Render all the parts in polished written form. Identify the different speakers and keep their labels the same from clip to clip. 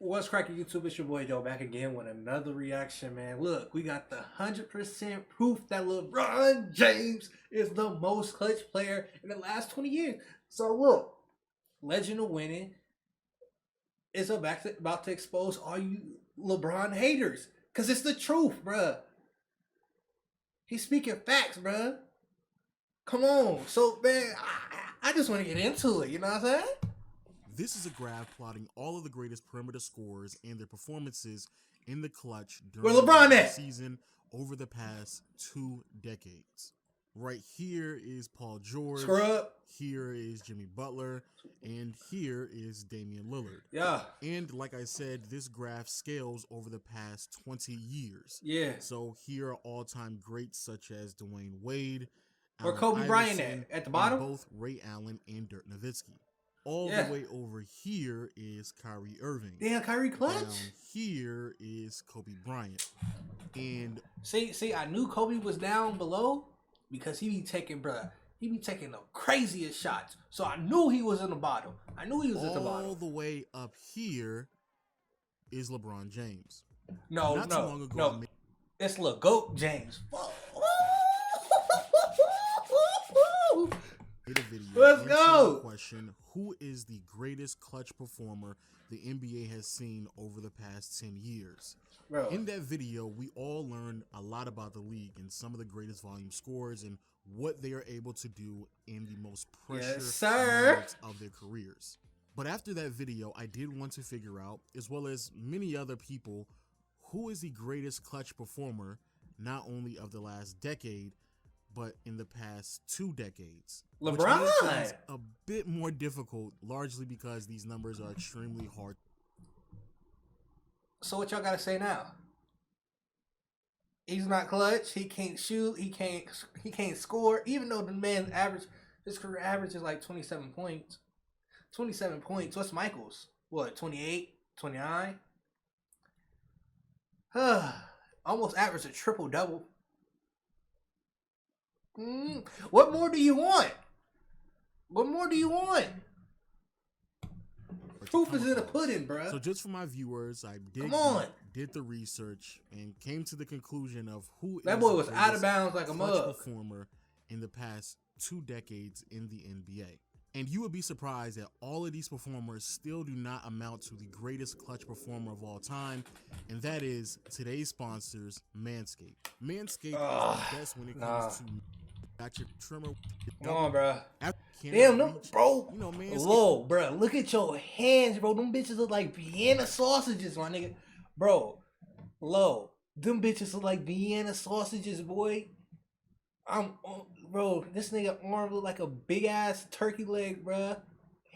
Speaker 1: What's cracking YouTube? It's your boy Joe back again with another reaction, man. Look, we got the 100% proof that LeBron James is the most clutch player in the last 20 years. So look, legend of winning is about to expose all you LeBron haters. Because it's the truth, bruh. He's speaking facts, bruh. Come on. So, man, I just want to get into it. You know what I'm saying?
Speaker 2: This is a graph plotting all of the greatest perimeter scorers and their performances in the clutch during the season over the past 2 decades. Right here is Paul George, here is Jimmy Butler, and here is Damian Lillard.
Speaker 1: Yeah.
Speaker 2: And like I said, this graph scales over the past 20 years.
Speaker 1: Yeah.
Speaker 2: So here are all-time greats such as Dwayne Wade,
Speaker 1: or Kobe Bryant at the bottom.
Speaker 2: Both Ray Allen and Dirk Nowitzki. All the way over here is Kyrie Irving.
Speaker 1: Damn, Kyrie clutch.
Speaker 2: Down here is Kobe Bryant. And
Speaker 1: see, I knew Kobe was down below because he be taking the craziest shots. So I knew he was in the bottom. I knew he was at the bottom.
Speaker 2: All the way up here is LeBron James.
Speaker 1: No. It's LeGoat James. Let's go.
Speaker 2: Question: who is the greatest clutch performer the NBA has seen over the past 10 years?
Speaker 1: Bro.
Speaker 2: In that video, we all learned a lot about the league and some of the greatest volume scorers and what they are able to do in the most pressure moments of their careers. But after that video, I did want to figure out, as well as many other people, who is the greatest clutch performer, not only of the last decade, but in the past 2 decades.
Speaker 1: LeBron!
Speaker 2: Which makes things a bit more difficult, largely because these numbers are extremely hard.
Speaker 1: So what y'all gotta say now? He's not clutch. He can't shoot. He can't score. Even though the man's his career average is like 27 points. 27 points. What's Michael's? What, 28, 29? Almost averaged a triple double. What more do you want? What more do you want? Proof is in the pudding, bro.
Speaker 2: So just for my viewers, I did the research and came to the conclusion of who
Speaker 1: that boy was out of bounds like a mug
Speaker 2: performer in the past 2 decades in the NBA. And you would be surprised that all of these performers still do not amount to the greatest clutch performer of all time, and that is today's sponsors, Manscaped. Manscaped is the best when it comes to your trimmer.
Speaker 1: Come on, bro. Damn, no, bro. You know, whoa, bro. Look at your hands, bro. Them bitches look like Vienna sausages, my nigga. Bro, them bitches look like Vienna sausages, boy. Bro, this nigga arm look like a big ass turkey leg, bro.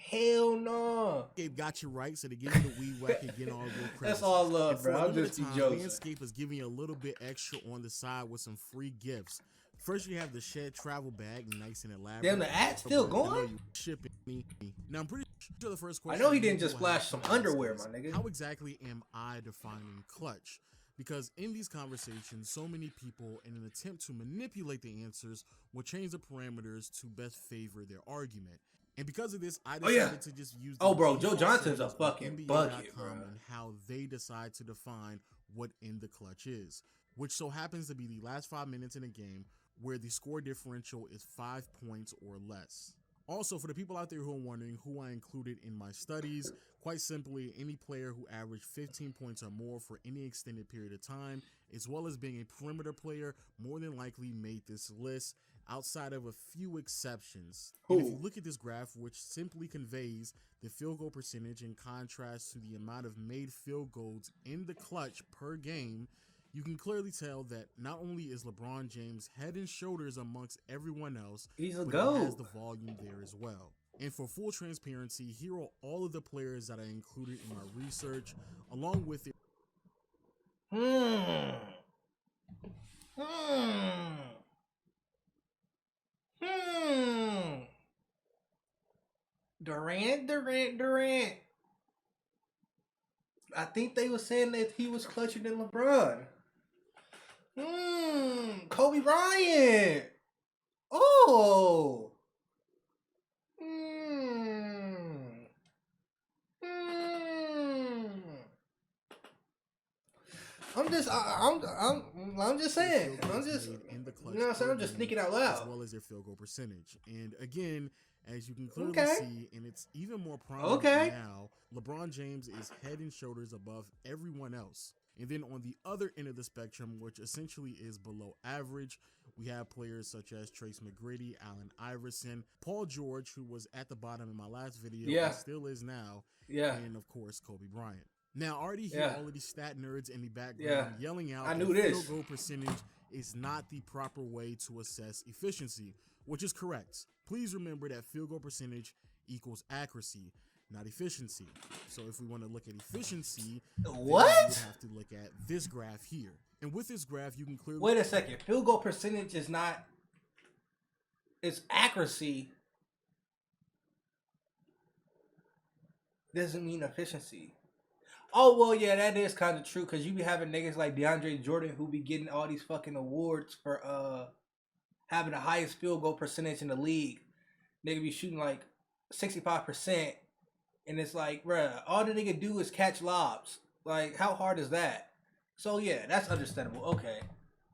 Speaker 1: Hell no.
Speaker 2: Manscaped got you right, so they give you the weed whack and get all your credit.
Speaker 1: That's all love, bro. I'm just joking.
Speaker 2: Manscaped is giving you a little bit extra on the side with some free gifts. First, you have the Shed travel bag, nice and elaborate.
Speaker 1: Damn, the ad's still going?
Speaker 2: Shipping me. Now, I'm pretty sure the first question.
Speaker 1: I know he didn't just flash some underwear, my nigga.
Speaker 2: How exactly am I defining clutch? Because in these conversations, so many people, in an attempt to manipulate the answers, will change the parameters to best favor their argument. And because of this, I decided to just use
Speaker 1: bro, Joe Johnson's a fucking bucket, bro.
Speaker 2: And how they decide to define what in the clutch is, which so happens to be the last 5 minutes in a game where the score differential is 5 points or less. Also, for the people out there who are wondering who I included in my studies, quite simply, any player who averaged 15 points or more for any extended period of time, as well as being a perimeter player, more than likely made this list, outside of a few exceptions. And if you look at this graph, which simply conveys the field goal percentage in contrast to the amount of made field goals in the clutch per game, you can clearly tell that not only is LeBron James head and shoulders amongst everyone else,
Speaker 1: he's a
Speaker 2: but
Speaker 1: GOAT.
Speaker 2: he has the volume there as well. And for full transparency, here are all of the players that I included in my research, along with it. Durant. I think they were saying that he was clutcher than LeBron. Kobe Bryant. Oh.
Speaker 1: I'm just saying. I'm just,
Speaker 2: in the clutch,
Speaker 1: you know what I'm saying? I'm just thinking out
Speaker 2: as
Speaker 1: loud.
Speaker 2: well as their field goal percentage. And again, as you can clearly
Speaker 1: Okay.
Speaker 2: see, and it's even more prominent
Speaker 1: Okay.
Speaker 2: now, LeBron James is head and shoulders above everyone else. And then on the other end of the spectrum, which essentially is below average, we have players such as Trace McGrady, Allen Iverson, Paul George, who was at the bottom in my last video,
Speaker 1: Yeah.
Speaker 2: and still is now,
Speaker 1: Yeah.
Speaker 2: and of course, Kobe Bryant. Now, I already hear
Speaker 1: Yeah.
Speaker 2: all of these stat nerds in the background
Speaker 1: Yeah.
Speaker 2: yelling out
Speaker 1: I
Speaker 2: that
Speaker 1: knew this.
Speaker 2: field goal percentage is not the proper way to assess efficiency, which is correct. Please remember that field goal percentage equals accuracy, not efficiency. So if we want to look at efficiency, then we would have to look at this graph here. And with this graph, you can clearly...
Speaker 1: Wait a second. Field goal percentage is not... It's accuracy. Doesn't mean efficiency. Oh, well, yeah, that is kind of true, because you be having niggas like DeAndre Jordan who be getting all these fucking awards for having the highest field goal percentage in the league. Nigga be shooting like 65%, and it's like, bruh, all the nigga do is catch lobs. Like, how hard is that? So, yeah, that's understandable. Okay.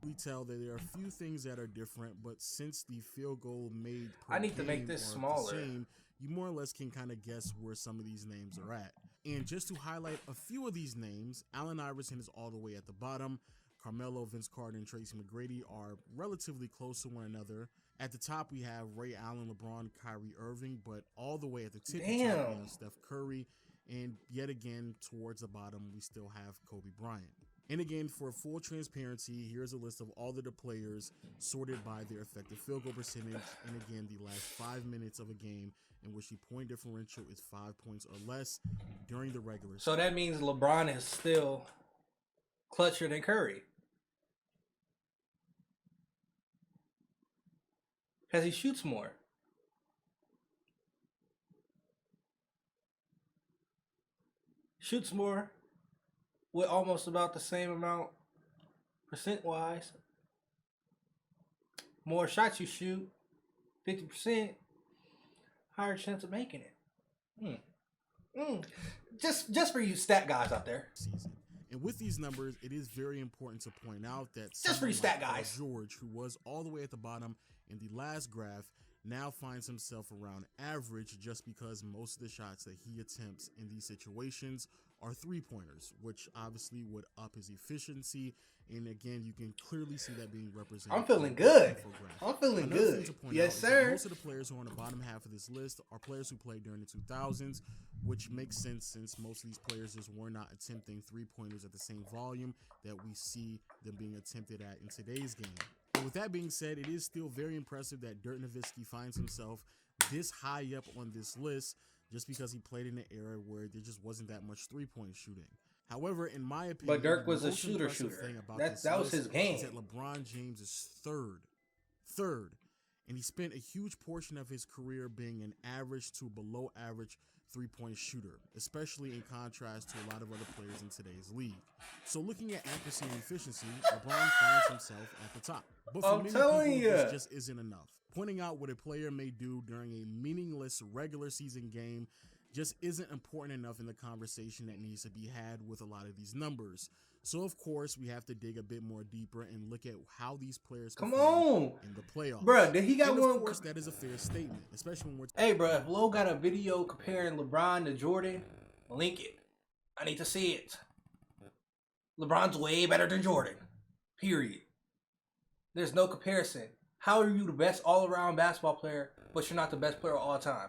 Speaker 2: We tell that there are a few things that are different, but since the field goal made per
Speaker 1: I need to make
Speaker 2: game
Speaker 1: this
Speaker 2: are
Speaker 1: smaller.
Speaker 2: the same, you more or less can kind of guess where some of these names are at. And just to highlight a few of these names, Allen Iverson is all the way at the bottom. Carmelo, Vince Carter, and Tracy McGrady are relatively close to one another. At the top, we have Ray Allen, LeBron, Kyrie Irving, but all the way at the tip, we have Steph Curry. And yet again, towards the bottom, we still have Kobe Bryant. And again, for full transparency, here's a list of all of the players sorted by their effective field goal percentage. And again, the last 5 minutes of a game in which the point differential is 5 points or less during the regular season.
Speaker 1: So that means LeBron is still clutcher than Curry. Because he shoots more. Shoots more with almost about the same amount percent-wise. More shots you shoot, 50%, higher chance of making it. Just for you stat guys out there.
Speaker 2: Season. And with these numbers, it is very important to point out that
Speaker 1: Just for you stat guys.
Speaker 2: George, who was all the way at the bottom in the last graph, now finds himself around average just because most of the shots that he attempts in these situations are three-pointers, which obviously would up his efficiency. And again, you can clearly see that being represented.
Speaker 1: I'm feeling good. I'm feeling good. Yes, sir.
Speaker 2: Most of the players who are on the bottom half of this list are players who played during the 2000s, which makes sense since most of these players just were not attempting three-pointers at the same volume that we see them being attempted at in today's game. But with that being said, it is still very impressive that Dirk Nowitzki finds himself this high up on this list just because he played in an era where there just wasn't that much three-point shooting. However, in my opinion,
Speaker 1: but Dirk was a shooter. That was his game.
Speaker 2: Is that LeBron James is third, and he spent a huge portion of his career being an average to below average three-point shooter, especially in contrast to a lot of other players in today's league. So looking at accuracy and efficiency, LeBron finds himself at the top. But for many people, this just isn't enough. Pointing out what a player may do during a meaningless regular season game just isn't important enough in the conversation that needs to be had with a lot of these numbers. So of course we have to dig a bit more deeper and look at how these players perform in the playoffs.
Speaker 1: Bruh, did he got
Speaker 2: and
Speaker 1: one?
Speaker 2: Of course, that is a fair statement, especially when we're
Speaker 1: hey, bruh, if Lo got a video comparing LeBron to Jordan, link it. I need to see it. LeBron's way better than Jordan. Period. There's no comparison. How are you the best all-around basketball player, but you're not the best player of all time?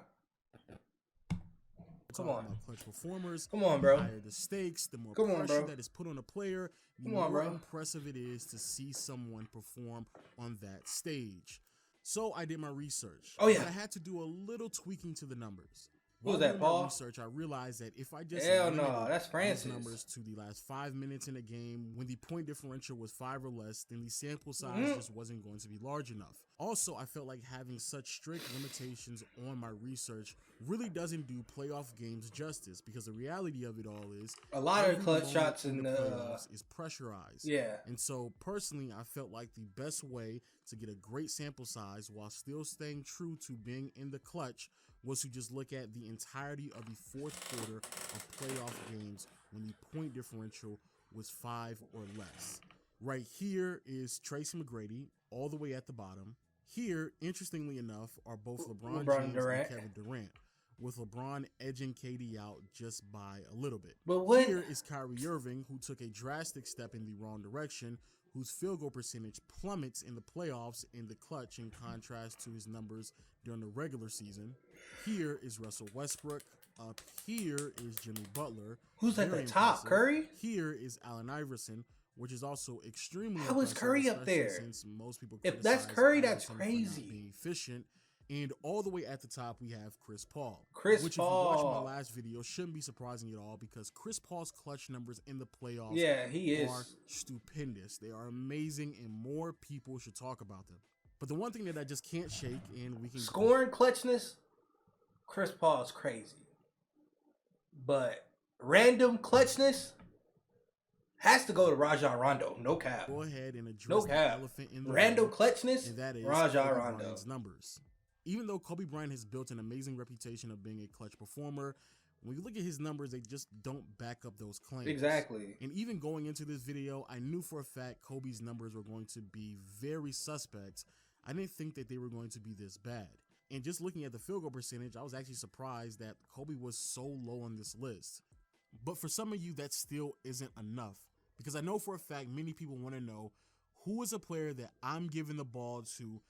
Speaker 1: Come on.
Speaker 2: Clutch performers.
Speaker 1: Come on, bro.
Speaker 2: The higher the stakes, the more pressure that is put on a player, the more impressive it is to see someone perform on that stage. So I did my research.
Speaker 1: Oh, yeah.
Speaker 2: But I had to do a little tweaking to the numbers.
Speaker 1: What was that, Paul?
Speaker 2: Research, I realized that if I just
Speaker 1: that's Francis.
Speaker 2: Numbers to the last 5 minutes in a game when the point differential was 5 or less, then the sample size just wasn't going to be large enough. Also, I felt like having such strict limitations on my research really doesn't do playoff games justice, because the reality of it all is
Speaker 1: a lot of clutch shots in the
Speaker 2: playoffs is pressurized.
Speaker 1: Yeah.
Speaker 2: And so personally, I felt like the best way to get a great sample size while still staying true to being in the clutch was to just look at the entirety of the fourth quarter of playoff games when the point differential was 5 or less. Right here is Tracy McGrady, all the way at the bottom. Here, interestingly enough, are both LeBron James
Speaker 1: Durant.
Speaker 2: and Kevin Durant, with LeBron edging KD out just by a little bit.
Speaker 1: But what?
Speaker 2: Here is Kyrie Irving, who took a drastic step in the wrong direction, whose field goal percentage plummets in the playoffs in the clutch in contrast to his numbers during the regular season. Here is Russell Westbrook. Up here is Jimmy Butler.
Speaker 1: Who's at the top? Curry?
Speaker 2: Here is Allen Iverson, which is also extremely
Speaker 1: How is Curry up there?
Speaker 2: Since most people
Speaker 1: if that's Curry, that's
Speaker 2: Iverson
Speaker 1: crazy.
Speaker 2: Being efficient. And all the way at the top, we have Chris Paul.
Speaker 1: Which,
Speaker 2: if you watch my last video, shouldn't be surprising at all because Chris Paul's clutch numbers in the playoffs are stupendous. They are amazing, and more people should talk about them. But the one thing that I just can't shake, and we can
Speaker 1: scoring clutchness, Chris Paul is crazy. But random clutchness has to go to Rajon Rondo. No cap.
Speaker 2: Go ahead and address the elephant in the
Speaker 1: random clutchness,
Speaker 2: and that is
Speaker 1: Rajon Rondo.
Speaker 2: Numbers. Even though Kobe Bryant has built an amazing reputation of being a clutch performer, when you look at his numbers, they just don't back up those claims.
Speaker 1: Exactly.
Speaker 2: And even going into this video, I knew for a fact Kobe's numbers were going to be very suspect. I didn't think that they were going to be this bad. And just looking at the field goal percentage, I was actually surprised that Kobe was so low on this list. But for some of you, that still isn't enough. Because I know for a fact many people want to know who is a player that I'm giving the ball to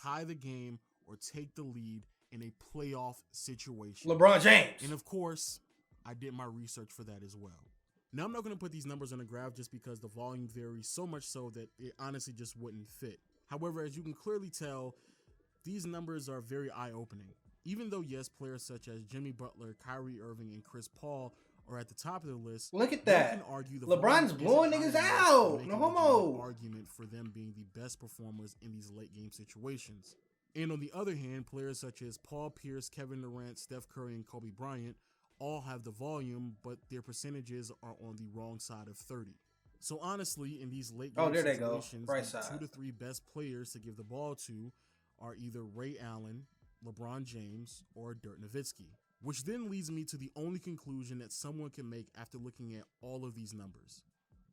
Speaker 2: tie the game or take the lead in a playoff situation.
Speaker 1: LeBron James.
Speaker 2: And of course, I did my research for that as well. Now, I'm not going to put these numbers on the graph just because the volume varies so much so that it honestly just wouldn't fit. However, as you can clearly tell, these numbers are very eye-opening. Even though, yes, players such as Jimmy Butler, Kyrie Irving, and Chris Paul are at the top of the list.
Speaker 1: Look at that.
Speaker 2: Can argue the
Speaker 1: LeBron's blowing niggas out. No homo.
Speaker 2: Argument for them being the best performers in these late game situations. And on the other hand, players such as Paul Pierce, Kevin Durant, Steph Curry, and Kobe Bryant all have the volume, but their percentages are on the wrong side of 30. So honestly, in these late game situations, the 2 to 3 best players to give the ball to are either Ray Allen, LeBron James, or Dirk Nowitzki. Which then leads me to the only conclusion that someone can make after looking at all of these numbers.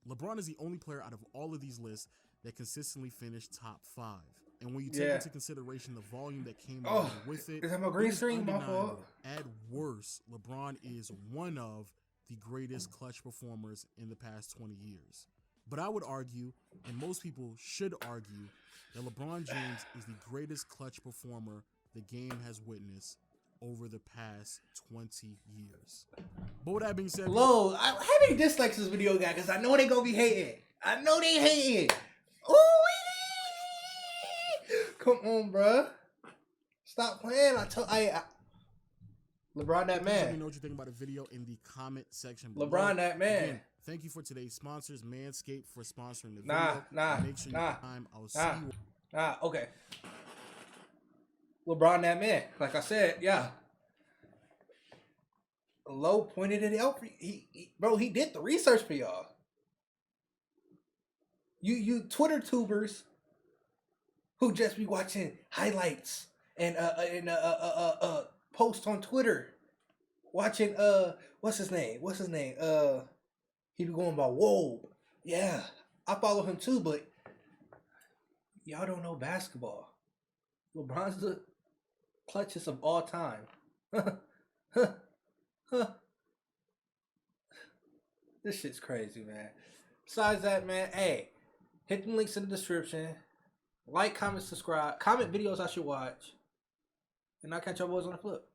Speaker 2: LeBron is the only player out of all of these lists that consistently finished top 5. And when you take into consideration the volume that came along with it,
Speaker 1: is that my green screen? My fault.
Speaker 2: At worst, LeBron is one of the greatest clutch performers in the past 20 years. But I would argue, and most people should argue, that LeBron James is the greatest clutch performer the game has witnessed over the past 20 years. But with that being said,
Speaker 1: how many dislikes this video got? Because I know they gonna be hating. I know they hating. Ooh, come on, bruh. Stop playing. LeBron that man.
Speaker 2: Let me know what you think about the video in the comment section below.
Speaker 1: LeBron that man.
Speaker 2: Again, thank you for today's sponsors, Manscaped, for sponsoring the video. Make sure I will see you.
Speaker 1: Okay. LeBron that man. Like I said, yeah. Low pointed it out. He did the research for y'all. You Twitter tubers who just be watching highlights and post on Twitter, watching what's his name? He be going by whoa. Yeah, I follow him too, but y'all don't know basketball. LeBron's the clutchest of all time. This shit's crazy, man. Besides that, man, hey, hit the links in the description. Like, comment, subscribe. Comment videos I should watch. And I'll catch y'all boys on the flip.